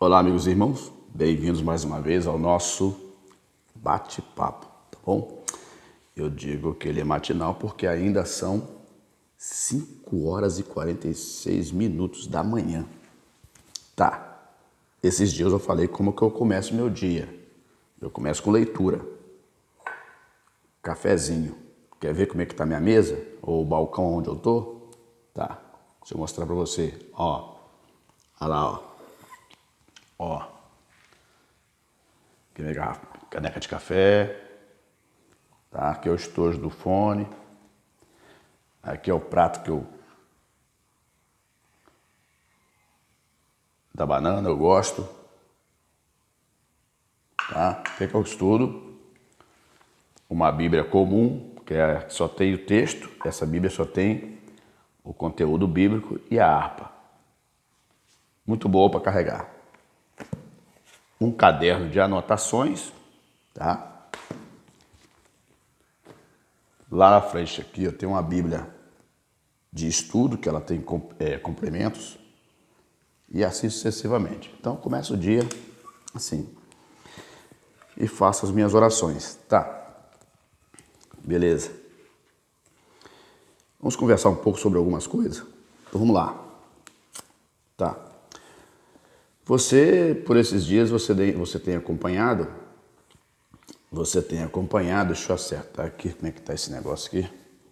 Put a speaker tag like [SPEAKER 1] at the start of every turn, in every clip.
[SPEAKER 1] Olá, amigos e irmãos, bem-vindos mais uma vez ao nosso bate-papo, tá bom? Eu digo que ele é matinal porque ainda são 5 horas e 46 minutos da manhã. Tá, esses dias eu falei como que eu começo meu dia. Eu começo com leitura, cafezinho. Quer ver como é que tá minha mesa? Ou o balcão onde eu tô? Tá, deixa eu mostrar pra você. Ó, olha lá, ó. Ó, aqui minha garrafa, caneca de café, tá? Aqui é o estojo do fone, aqui é o prato da banana, eu gosto, tá? O que eu estudo? Uma Bíblia comum, que só tem o texto, essa Bíblia só tem o conteúdo bíblico e a harpa. Muito boa para carregar. Um caderno de anotações, tá? Lá na frente aqui eu tenho uma Bíblia de estudo, que ela tem complementos, e assim sucessivamente. Então começo o dia assim e faço as minhas orações, tá? Beleza. Vamos conversar um pouco sobre algumas coisas? Então vamos lá. Tá. Você, por esses dias, você tem acompanhado, deixa eu acertar aqui, como é que tá esse negócio aqui,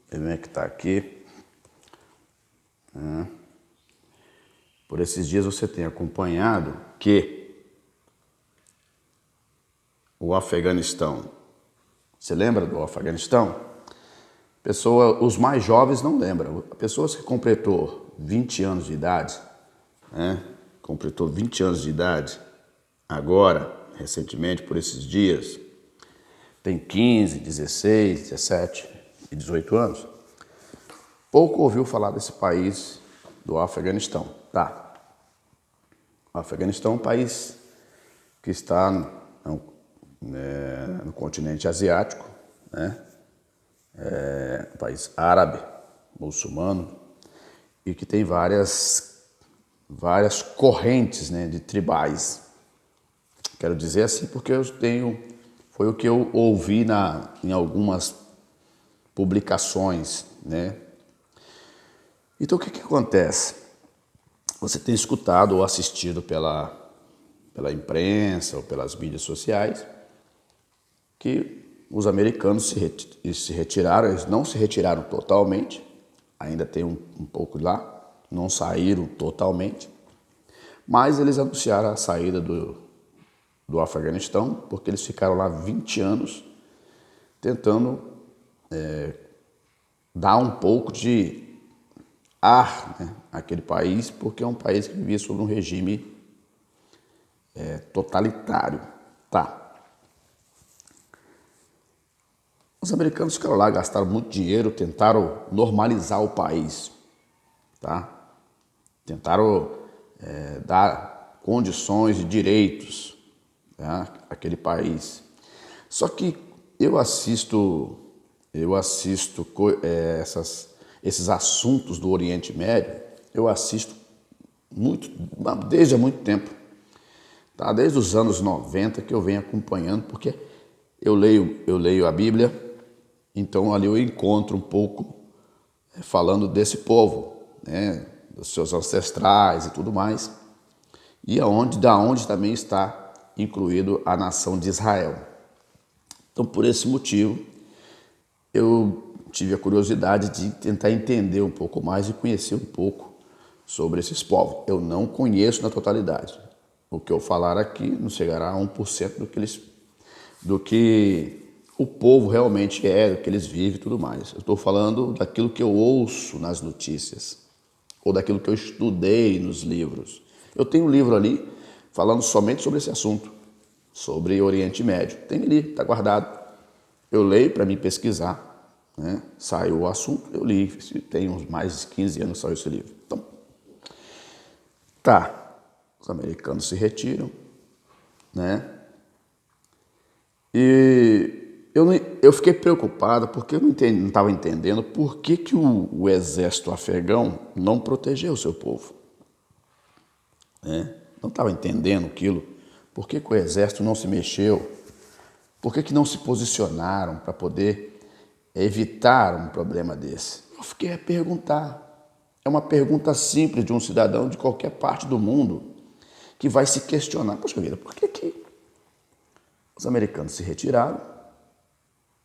[SPEAKER 1] como é que tá aqui. Por esses dias você tem acompanhado que o Afeganistão, você lembra do Afeganistão? Os mais jovens não lembram. Pessoas que completou 20 anos de idade, né? Completou 20 anos de idade, agora, recentemente, por esses dias, tem 15, 16, 17 e 18 anos. Pouco ouviu falar desse país do Afeganistão, tá? O Afeganistão é um país que está no continente asiático, né? É um país árabe, muçulmano, e que tem várias correntes, né, de tribais. Quero dizer assim porque foi o que eu ouvi em algumas publicações, né? Então o que acontece? Você tem escutado ou assistido pela imprensa ou pelas mídias sociais que os americanos se retiraram, eles não se retiraram totalmente, ainda tem um pouco lá, não saíram totalmente, mas eles anunciaram a saída do Afeganistão, porque eles ficaram lá 20 anos tentando dar um pouco de ar, né, àquele país, porque é um país que vivia sob um regime totalitário. Tá. Os americanos ficaram lá, gastaram muito dinheiro, tentaram normalizar o país, tá? Tentaram dar condições e direitos, tá, àquele país. Só que eu assisto esses assuntos do Oriente Médio, eu assisto desde há muito tempo, tá? Desde os anos 90 que eu venho acompanhando, porque eu leio a Bíblia, então ali eu encontro um pouco falando desse povo, né, dos seus ancestrais e tudo mais, e da onde também está incluído a nação de Israel. Então, por esse motivo, eu tive a curiosidade de tentar entender um pouco mais e conhecer um pouco sobre esses povos. Eu não conheço na totalidade. O que eu falar aqui não chegará a 1% do que o povo realmente é, do que eles vivem e tudo mais. Eu estou falando daquilo que eu ouço nas notícias, ou daquilo que eu estudei nos livros. Eu tenho um livro ali falando somente sobre esse assunto, sobre Oriente Médio. Tem ali, está guardado. Eu leio para me pesquisar, né? Saiu o assunto, eu li. Tem uns mais de 15 anos que saiu esse livro. Então, tá, os americanos se retiram, né? E eu fiquei preocupado porque eu não estava entendendo por que o exército afegão não protegeu o seu povo, né? não estavam entendendo aquilo. Por que que o exército não se mexeu? Por que que não se posicionaram para poder evitar um problema desse? Eu fiquei a perguntar. É uma pergunta simples de um cidadão de qualquer parte do mundo que vai se questionar. Poxa vida, por que que os americanos se retiraram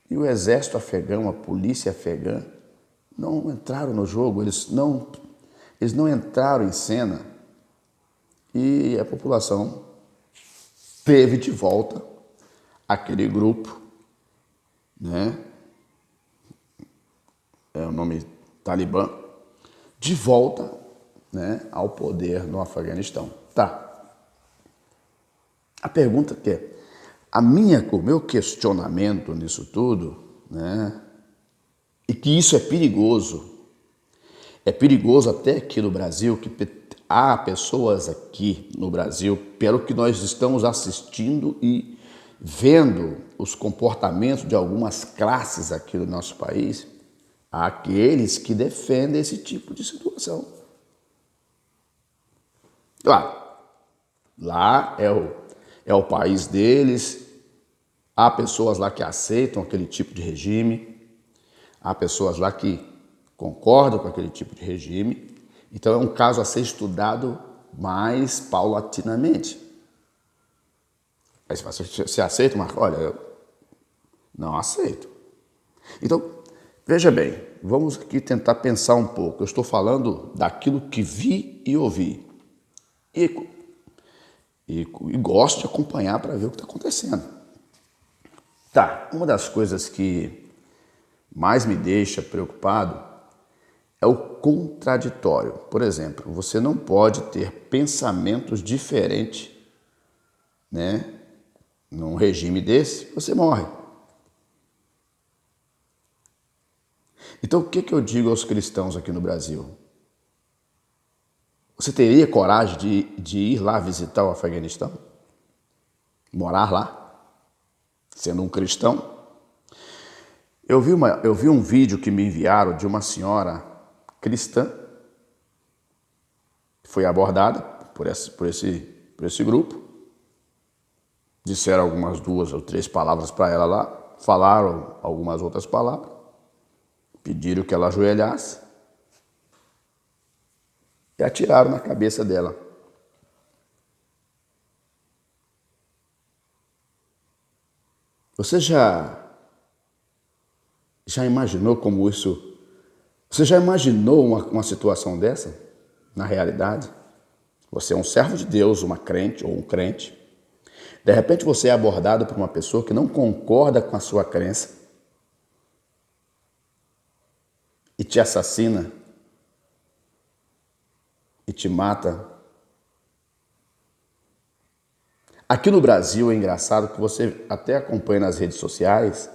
[SPEAKER 1] e o exército afegão, a polícia afegã, não entraram no jogo, eles não entraram em cena e a população teve de volta aquele grupo, né? É o nome Talibã, de volta, né, ao poder no Afeganistão. Tá. A pergunta que é, o meu questionamento nisso tudo, né, e que isso é perigoso até aqui no Brasil, que há pessoas aqui no Brasil, pelo que nós estamos assistindo e vendo os comportamentos de algumas classes aqui do nosso país, há aqueles que defendem esse tipo de situação. Claro, lá é o país deles, há pessoas lá que aceitam aquele tipo de regime, há pessoas lá que concordam com aquele tipo de regime, então é um caso a ser estudado mais paulatinamente. Aí você aceita, Marco? Olha, eu não aceito. Então, veja bem, vamos aqui tentar pensar um pouco. Eu estou falando daquilo que vi e ouvi. E gosto de acompanhar para ver o que está acontecendo. Tá, uma das coisas que mais me deixa preocupado é o contraditório. Por exemplo, você não pode ter pensamentos diferentes, né? Num regime desse, você morre. Então, o que eu digo aos cristãos aqui no Brasil? Você teria coragem de ir lá visitar o Afeganistão? Morar lá? Sendo um cristão? Eu vi um vídeo que me enviaram de uma senhora cristã que foi abordada por esse grupo. Disseram algumas 2 ou 3 palavras para ela lá, falaram algumas outras palavras, pediram que ela ajoelhasse e atiraram na cabeça dela. Você já imaginou como isso? Você já imaginou uma situação dessa na realidade? Você é um servo de Deus, uma crente ou um crente. De repente você é abordado por uma pessoa que não concorda com a sua crença e te assassina e te mata. Aqui no Brasil é engraçado que você até acompanha nas redes sociais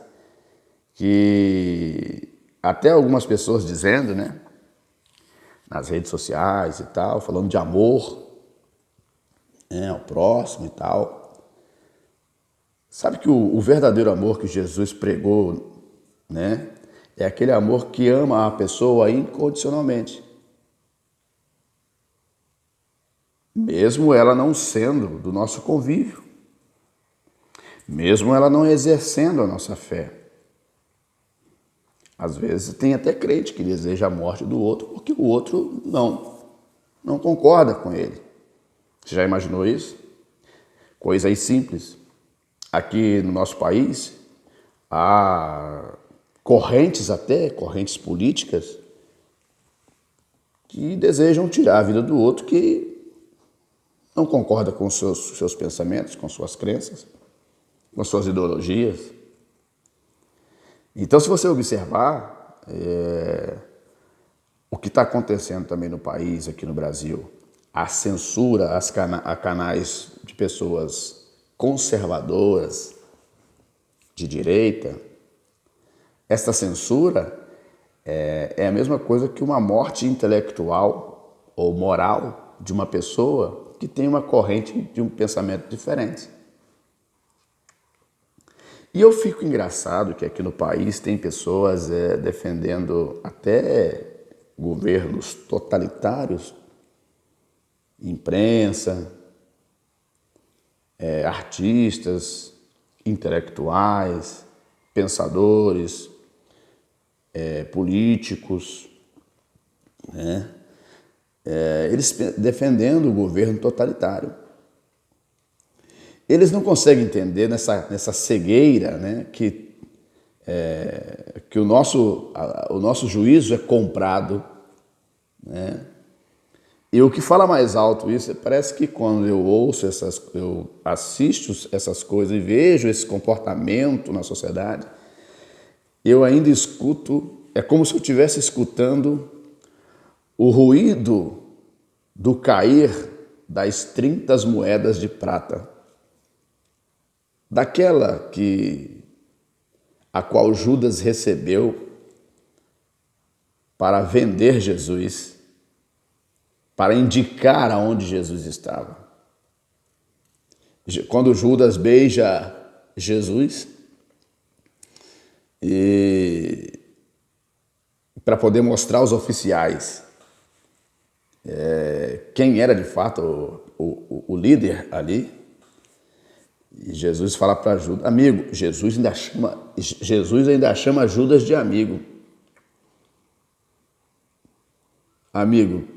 [SPEAKER 1] que até algumas pessoas dizendo, né, nas redes sociais e tal, falando de amor, né, ao próximo e tal. Sabe que o verdadeiro amor que Jesus pregou, né, é aquele amor que ama a pessoa incondicionalmente. Mesmo ela não sendo do nosso convívio, mesmo ela não exercendo a nossa fé. Às vezes tem até crente que deseja a morte do outro porque o outro não concorda com ele. Você já imaginou isso? Coisa aí simples. Aqui no nosso país, há correntes políticas, que desejam tirar a vida do outro que não concorda com os seus pensamentos, com suas crenças, com suas ideologias. Então, se você observar o que está acontecendo também no país, aqui no Brasil, a censura a canais de pessoas conservadoras, de direita, essa censura é a mesma coisa que uma morte intelectual ou moral de uma pessoa que tem uma corrente de um pensamento diferente. E eu fico engraçado que aqui no país tem pessoas defendendo até governos totalitários, imprensa, artistas, intelectuais, pensadores, políticos, né? Eles defendendo o governo totalitário. Eles não conseguem entender nessa cegueira, né, que o nosso juízo é comprado, né? E o que fala mais alto isso, parece que quando eu assisto essas coisas e vejo esse comportamento na sociedade, eu ainda escuto, é como se eu estivesse escutando o ruído do cair das 30 moedas de prata, daquela a qual Judas recebeu para vender Jesus, para indicar aonde Jesus estava. Quando Judas beija Jesus, e para poder mostrar aos oficiais quem era de fato o líder ali, e Jesus fala para Judas, amigo, Jesus ainda chama Judas de amigo. Amigo,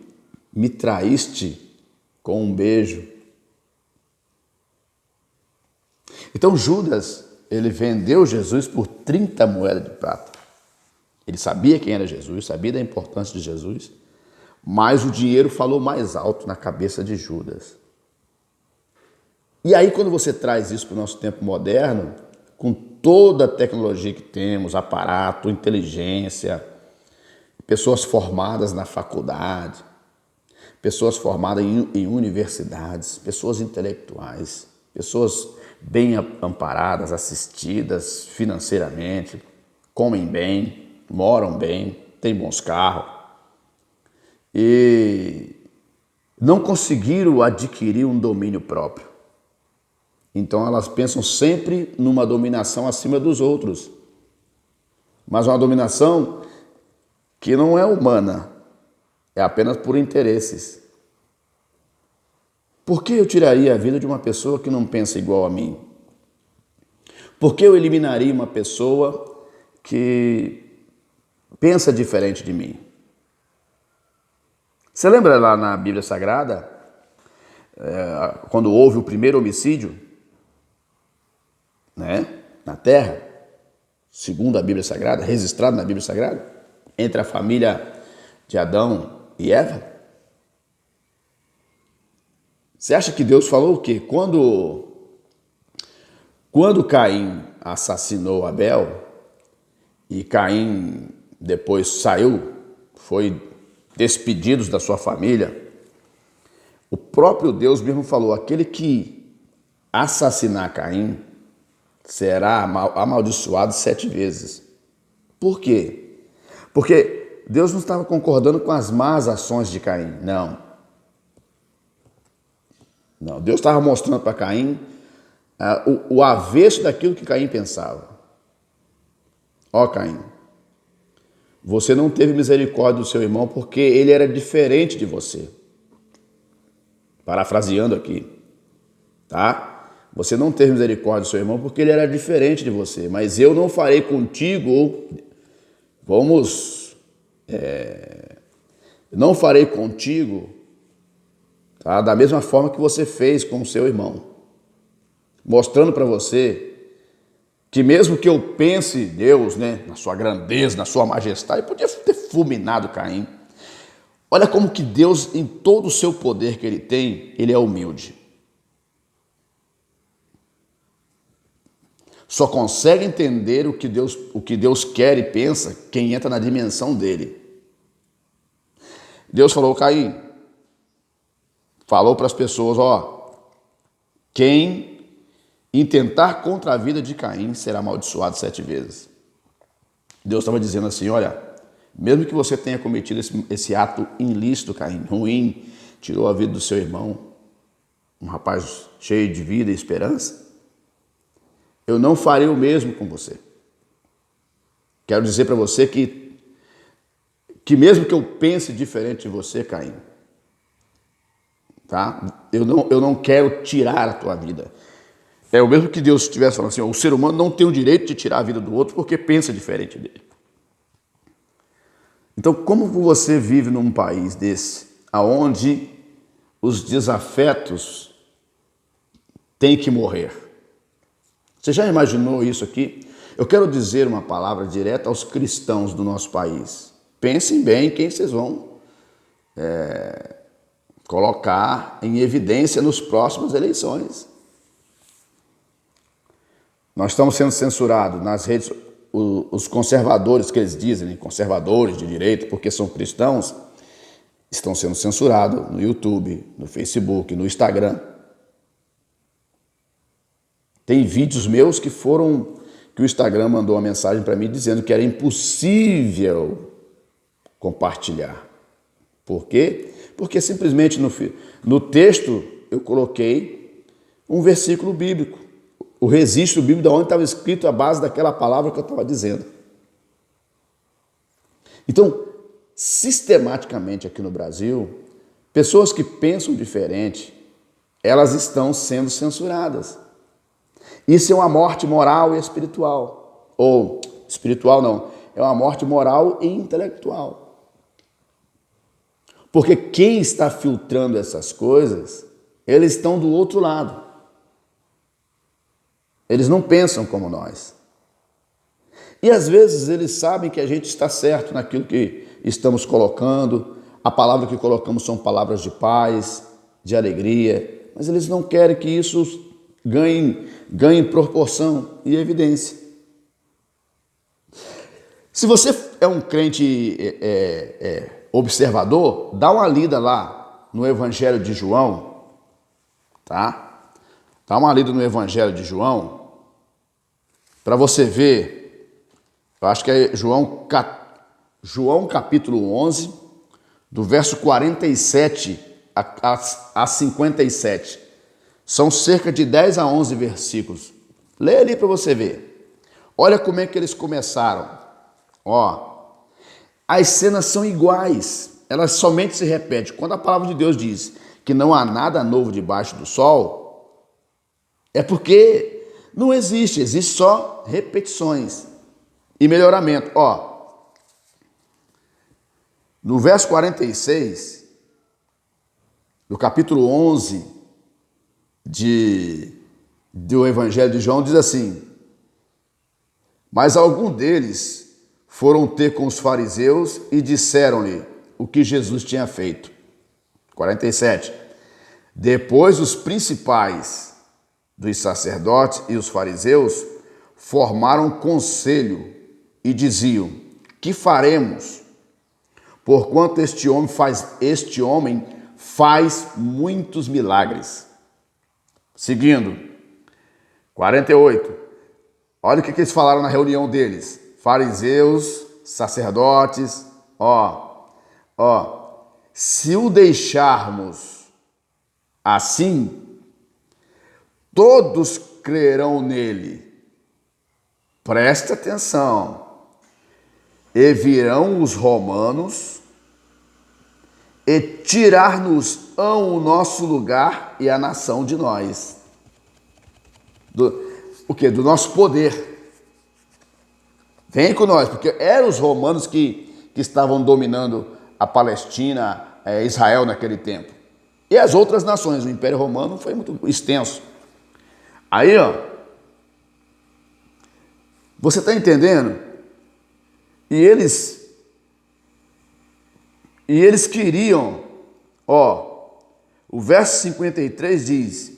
[SPEAKER 1] me traíste com um beijo. Então Judas, ele vendeu Jesus por 30 moedas de prata. Ele sabia quem era Jesus, sabia da importância de Jesus, mas o dinheiro falou mais alto na cabeça de Judas. E aí, quando você traz isso para o nosso tempo moderno, com toda a tecnologia que temos, aparato, inteligência, pessoas formadas na faculdade, pessoas formadas em universidades, pessoas intelectuais, pessoas bem amparadas, assistidas financeiramente, comem bem, moram bem, têm bons carros e não conseguiram adquirir um domínio próprio. Então elas pensam sempre numa dominação acima dos outros, mas uma dominação que não é humana, é apenas por interesses. Por que eu tiraria a vida de uma pessoa que não pensa igual a mim? Por que eu eliminaria uma pessoa que pensa diferente de mim? Você lembra lá na Bíblia Sagrada, quando houve o primeiro homicídio, né, na Terra, segundo a Bíblia Sagrada, registrado na Bíblia Sagrada, entre a família de Adão e Eva? Você acha que Deus falou o quê? Quando Caim assassinou Abel e Caim depois saiu, foi despedido da sua família, o próprio Deus mesmo falou, aquele que assassinar Caim será amaldiçoado 7 vezes. Por quê? Porque Deus não estava concordando com as más ações de Caim, não. Não, Deus estava mostrando para Caim o avesso daquilo que Caim pensava. Ó Caim, você não teve misericórdia do seu irmão porque ele era diferente de você. Parafraseando aqui, tá? Você não teve misericórdia do seu irmão porque ele era diferente de você, mas eu não farei contigo, não farei contigo, tá? Da mesma forma que você fez com o seu irmão. Mostrando para você que mesmo que eu pense Deus, né, na sua grandeza, na sua majestade, podia ter fulminado Caim. Olha como que Deus, em todo o seu poder que ele tem, ele é humilde. Só consegue entender o que Deus quer e pensa quem entra na dimensão dele. Deus falou, Caim, falou para as pessoas, quem intentar contra a vida de Caim será amaldiçoado 7 vezes. Deus estava dizendo assim, olha, mesmo que você tenha cometido esse ato ilícito, Caim, ruim, tirou a vida do seu irmão, um rapaz cheio de vida e esperança, eu não farei o mesmo com você. Quero dizer para você que mesmo que eu pense diferente de você, Caim, tá? Eu não quero tirar a tua vida. É o mesmo que Deus estivesse falando assim, ó, o ser humano não tem o direito de tirar a vida do outro porque pensa diferente dele. Então, como você vive num país desse, aonde os desafetos têm que morrer? Você já imaginou isso aqui? Eu quero dizer uma palavra direta aos cristãos do nosso país. Pensem bem quem vocês vão colocar em evidência nas próximas eleições. Nós estamos sendo censurados nas redes, os conservadores, que eles dizem, conservadores de direita, porque são cristãos, estão sendo censurados no YouTube, no Facebook, no Instagram. Tem vídeos meus que o Instagram mandou uma mensagem para mim dizendo que era impossível compartilhar. Por quê? Porque simplesmente no texto eu coloquei um versículo bíblico, o registro bíblico de onde estava escrito a base daquela palavra que eu estava dizendo. Então, sistematicamente aqui no Brasil, pessoas que pensam diferente, elas estão sendo censuradas. Isso é uma morte moral e espiritual. Ou, espiritual não, é uma morte moral e intelectual. Porque quem está filtrando essas coisas, eles estão do outro lado. Eles não pensam como nós. E às vezes eles sabem que a gente está certo naquilo que estamos colocando, a palavra que colocamos são palavras de paz, de alegria, mas eles não querem que isso ganhe proporção e evidência. Se você é um crente observador, dá uma lida lá no Evangelho de João, tá? Dá uma lida no Evangelho de João, para você ver, eu acho que é João capítulo 11, do verso 47 a 57. São cerca de 10 a 11 versículos. Lê ali para você ver. Olha como é que eles começaram. Ó, as cenas são iguais, elas somente se repetem. Quando a palavra de Deus diz que não há nada novo debaixo do sol, é porque não existe só repetições e melhoramento. Ó, no verso 46, do capítulo 11 do Evangelho de João, diz assim: mas alguns deles foram ter com os fariseus e disseram-lhe o que Jesus tinha feito. 47. Depois os principais dos sacerdotes e os fariseus formaram um conselho e diziam: que faremos? Porquanto este homem faz muitos milagres. Seguindo, 48. Olha o que eles falaram na reunião deles. Fariseus, sacerdotes, se o deixarmos assim, todos crerão nele. Presta atenção. E virão os romanos e tirar-nos-ão o nosso lugar e a nação de nós. O quê? Do nosso poder. Vem com nós, porque eram os romanos que estavam dominando a Palestina, Israel naquele tempo. E as outras nações, o Império Romano foi muito extenso. Aí, ó, você está entendendo? E eles queriam, o verso 53 diz: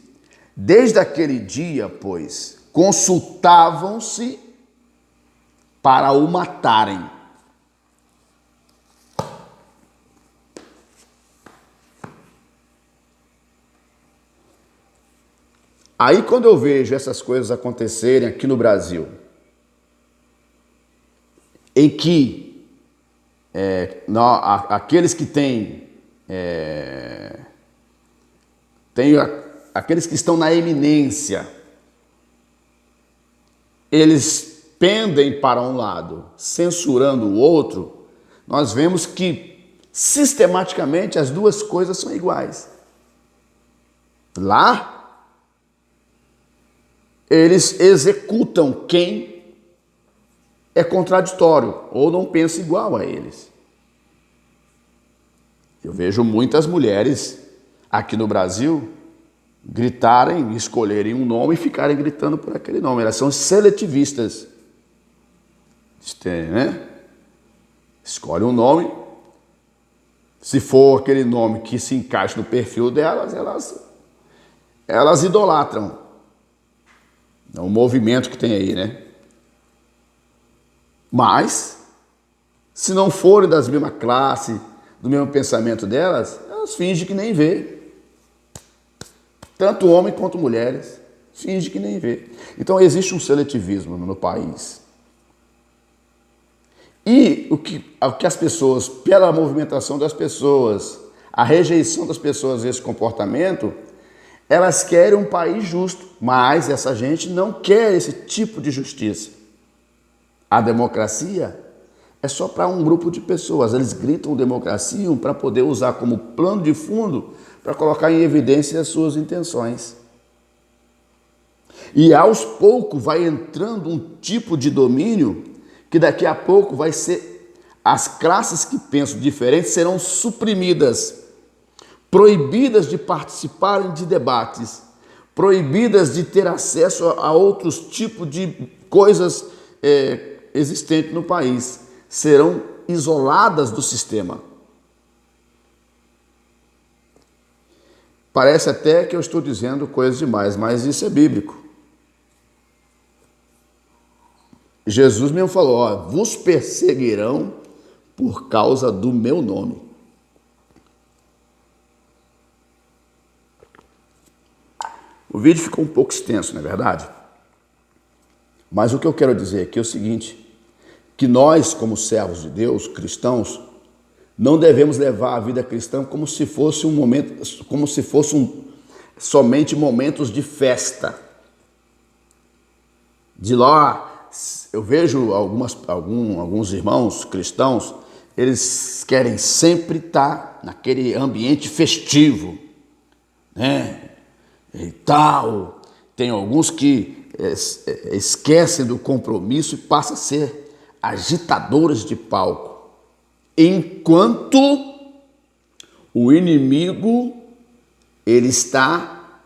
[SPEAKER 1] desde aquele dia, pois, consultavam-se para o matarem. Aí quando eu vejo essas coisas acontecerem aqui no Brasil, em que aqueles que aqueles que estão na eminência, eles pendem para um lado, censurando o outro, nós vemos que sistematicamente as duas coisas são iguais. Lá, eles executam quem é contraditório ou não pensa igual a eles. Eu vejo muitas mulheres aqui no Brasil gritarem, escolherem um nome e ficarem gritando por aquele nome. Elas são seletivistas. Né? Escolhe um nome. Se for aquele nome que se encaixa no perfil delas, elas idolatram. É um movimento que tem aí, né? Mas, se não forem das mesmas classes, do mesmo pensamento delas, elas fingem que nem vê. Tanto homens quanto mulheres, fingem que nem vê. Então, existe um seletivismo no país. E o que as pessoas, pela movimentação das pessoas, a rejeição das pessoas a esse comportamento, elas querem um país justo, mas essa gente não quer esse tipo de justiça. A democracia é só para um grupo de pessoas. Eles gritam democracia para poder usar como plano de fundo para colocar em evidência as suas intenções. E aos poucos vai entrando um tipo de domínio que daqui a pouco vai ser, as classes que pensam diferente serão suprimidas, proibidas de participarem de debates, proibidas de ter acesso a outros tipos de coisas existentes no país, serão isoladas do sistema. Parece até que eu estou dizendo coisas demais, mas isso é bíblico. Jesus mesmo falou, vos perseguirão por causa do meu nome. O vídeo ficou um pouco extenso, não é verdade? Mas o que eu quero dizer aqui é o seguinte, que nós, como servos de Deus, cristãos, não devemos levar a vida cristã como se fosse somente momentos de festa. De lá, eu vejo alguns irmãos cristãos, eles querem sempre estar naquele ambiente festivo, né? E tal. Tem alguns que esquecem do compromisso e passam a ser agitadores de palco. Enquanto o inimigo, ele está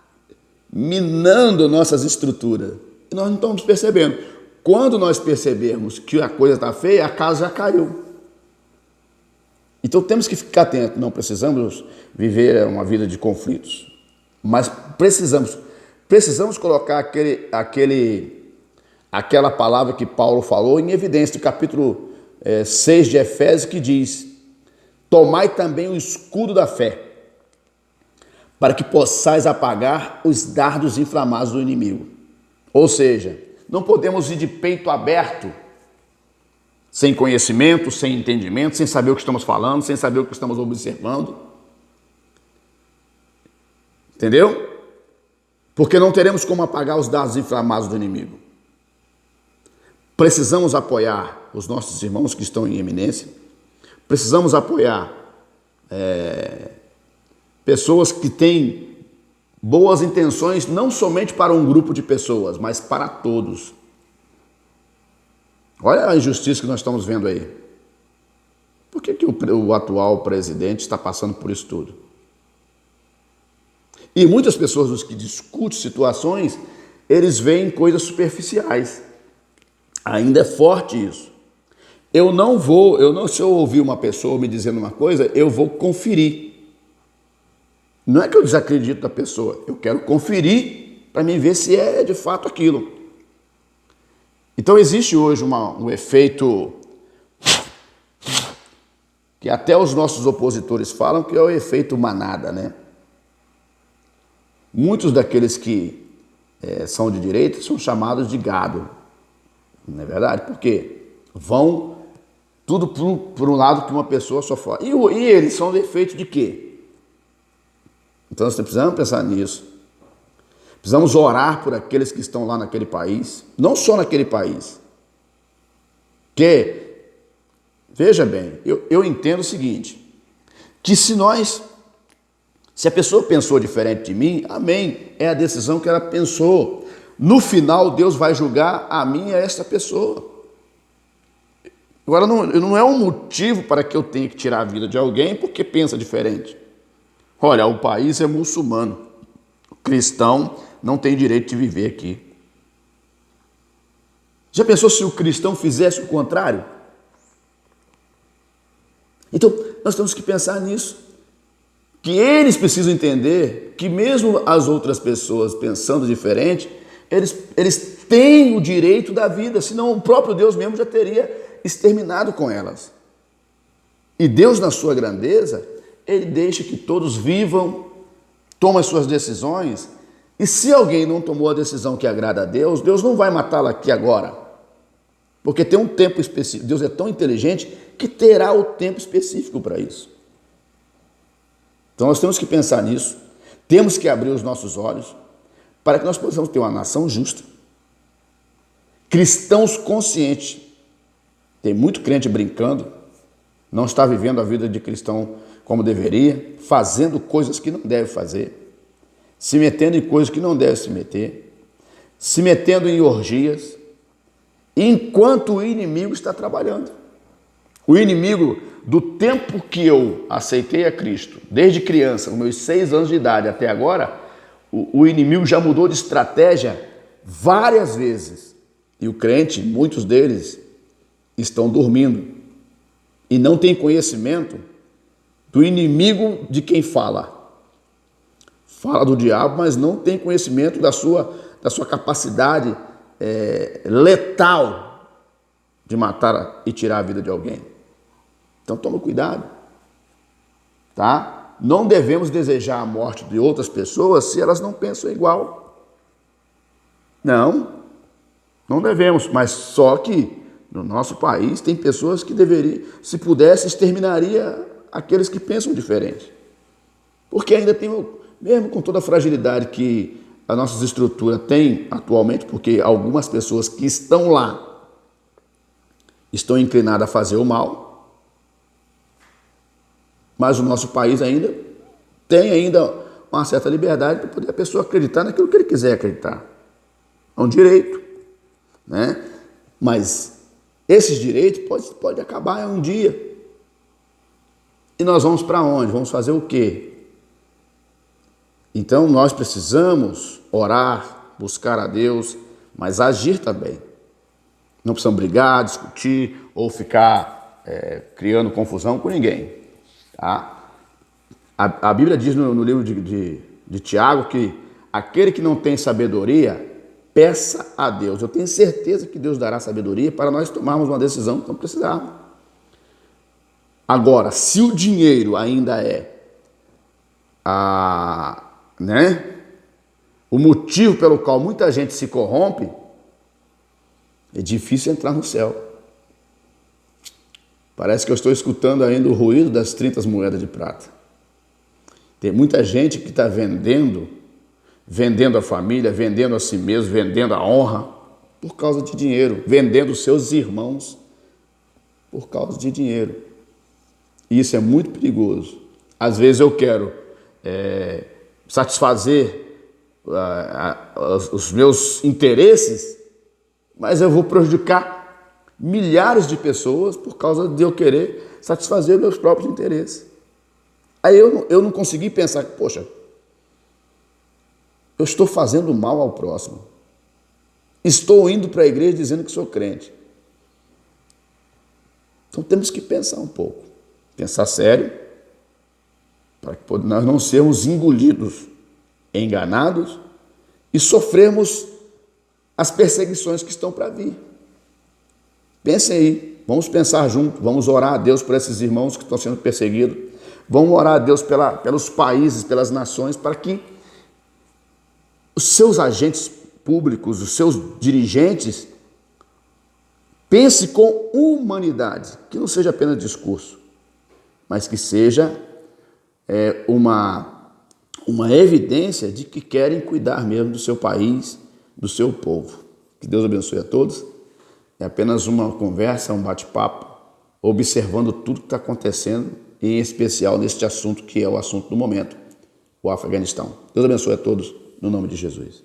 [SPEAKER 1] minando nossas estruturas. E nós não estamos percebendo. Quando nós percebermos que a coisa está feia, a casa já caiu. Então temos que ficar atentos. Não precisamos viver uma vida de conflitos. Mas precisamos colocar aquela palavra que Paulo falou em evidência, no capítulo 6 de Efésios, que diz: tomai também o escudo da fé, para que possais apagar os dardos inflamados do inimigo. Ou seja, não podemos ir de peito aberto, sem conhecimento, sem entendimento, sem saber o que estamos falando, sem saber o que estamos observando. Entendeu? Porque não teremos como apagar os dardos inflamados do inimigo. Precisamos apoiar os nossos irmãos que estão em eminência. Precisamos apoiar pessoas que têm boas intenções, não somente para um grupo de pessoas, mas para todos. Olha a injustiça que nós estamos vendo aí. Por que o atual presidente está passando por isso tudo? E muitas pessoas que discutem situações, eles veem coisas superficiais. Ainda é forte isso. Se eu ouvir uma pessoa me dizendo uma coisa, eu vou conferir. Não é que eu desacredito da pessoa, eu quero conferir para mim ver se é de fato aquilo. Então existe hoje um efeito que até os nossos opositores falam que é o efeito manada, né? Muitos daqueles que são de direita são chamados de gado, não é verdade? Porque vão tudo por um lado que uma pessoa só fala. E eles são efeitos de quê? Então nós precisamos pensar nisso. Precisamos orar por aqueles que estão lá naquele país, não só naquele país. Veja bem, eu entendo o seguinte, que se a pessoa pensou diferente de mim, amém, é a decisão que ela pensou. no final Deus vai julgar a mim e a esta pessoa. Agora, não é um motivo para que eu tenha que tirar a vida de alguém porque pensa diferente. Olha, o país é muçulmano, o cristão não tem direito de viver aqui. Já pensou se o cristão fizesse o contrário? Então, nós temos que pensar nisso. Que eles precisam entender que mesmo as outras pessoas pensando diferente, eles têm o direito da vida, senão o próprio Deus mesmo já teria exterminado com elas. E Deus, na sua grandeza, Ele deixa que todos vivam, tomem as suas decisões, e se alguém não tomou a decisão que agrada a Deus, Deus não vai matá-la aqui agora, porque tem um tempo específico. Deus é tão inteligente que terá o tempo específico para isso. Então nós temos que pensar nisso, temos que abrir os nossos olhos para que nós possamos ter uma nação justa, cristãos conscientes. Tem muito crente brincando, não está vivendo a vida de cristão como deveria, fazendo coisas que não deve fazer, se metendo em coisas que não deve se metendo em orgias, enquanto o inimigo está trabalhando. O inimigo, do tempo que eu aceitei a Cristo, desde criança, com meus 6 anos de idade até agora, o inimigo já mudou de estratégia várias vezes. E o crente, muitos deles, estão dormindo e não têm conhecimento do inimigo de quem fala. Fala do diabo, mas não tem conhecimento da sua capacidade letal de matar e tirar a vida de alguém. Então toma cuidado, tá? Não devemos desejar a morte de outras pessoas se elas não pensam igual. Não devemos, mas só que no nosso país tem pessoas que deveriam, se pudesse, exterminaria aqueles que pensam diferente. Porque ainda tem, mesmo com toda a fragilidade que a nossa estrutura tem atualmente, porque algumas pessoas que estão lá estão inclinadas a fazer o mal, mas o nosso país ainda tem uma certa liberdade para poder a pessoa acreditar naquilo que ele quiser acreditar. É um direito, né? Mas esses direitos pode acabar um dia. E nós vamos para onde? Vamos fazer o quê? Então nós precisamos orar, buscar a Deus, mas agir também. Não precisamos brigar, discutir ou ficar criando confusão com ninguém. Tá? A Bíblia diz no livro de Tiago que aquele que não tem sabedoria, peça a Deus. Eu tenho certeza que Deus dará sabedoria para nós tomarmos uma decisão que não precisarmos. Agora, se o dinheiro ainda é o motivo pelo qual muita gente se corrompe, é difícil entrar no céu. Parece que eu estou escutando ainda o ruído das 30 moedas de prata. Tem muita gente que está vendendo a família, vendendo a si mesmo, vendendo a honra por causa de dinheiro, vendendo os seus irmãos por causa de dinheiro. E isso é muito perigoso. Às vezes eu quero satisfazer os meus interesses, mas eu vou prejudicar milhares de pessoas por causa de eu querer satisfazer meus próprios interesses. Aí eu não consegui pensar, poxa, eu estou fazendo mal ao próximo. Estou indo para a igreja dizendo que sou crente. Então temos que pensar um pouco, pensar sério, para que nós não sermos engolidos, enganados e sofrermos as perseguições que estão para vir. Pensem aí, vamos pensar junto, vamos orar a Deus por esses irmãos que estão sendo perseguidos, vamos orar a Deus pelos países, pelas nações, para que os seus agentes públicos, os seus dirigentes, pensem com humanidade, que não seja apenas discurso, mas que seja uma evidência de que querem cuidar mesmo do seu país, do seu povo. Que Deus abençoe a todos. É apenas uma conversa, um bate-papo, observando tudo que está acontecendo, e em especial neste assunto que é o assunto do momento, o Afeganistão. Deus abençoe a todos, no nome de Jesus.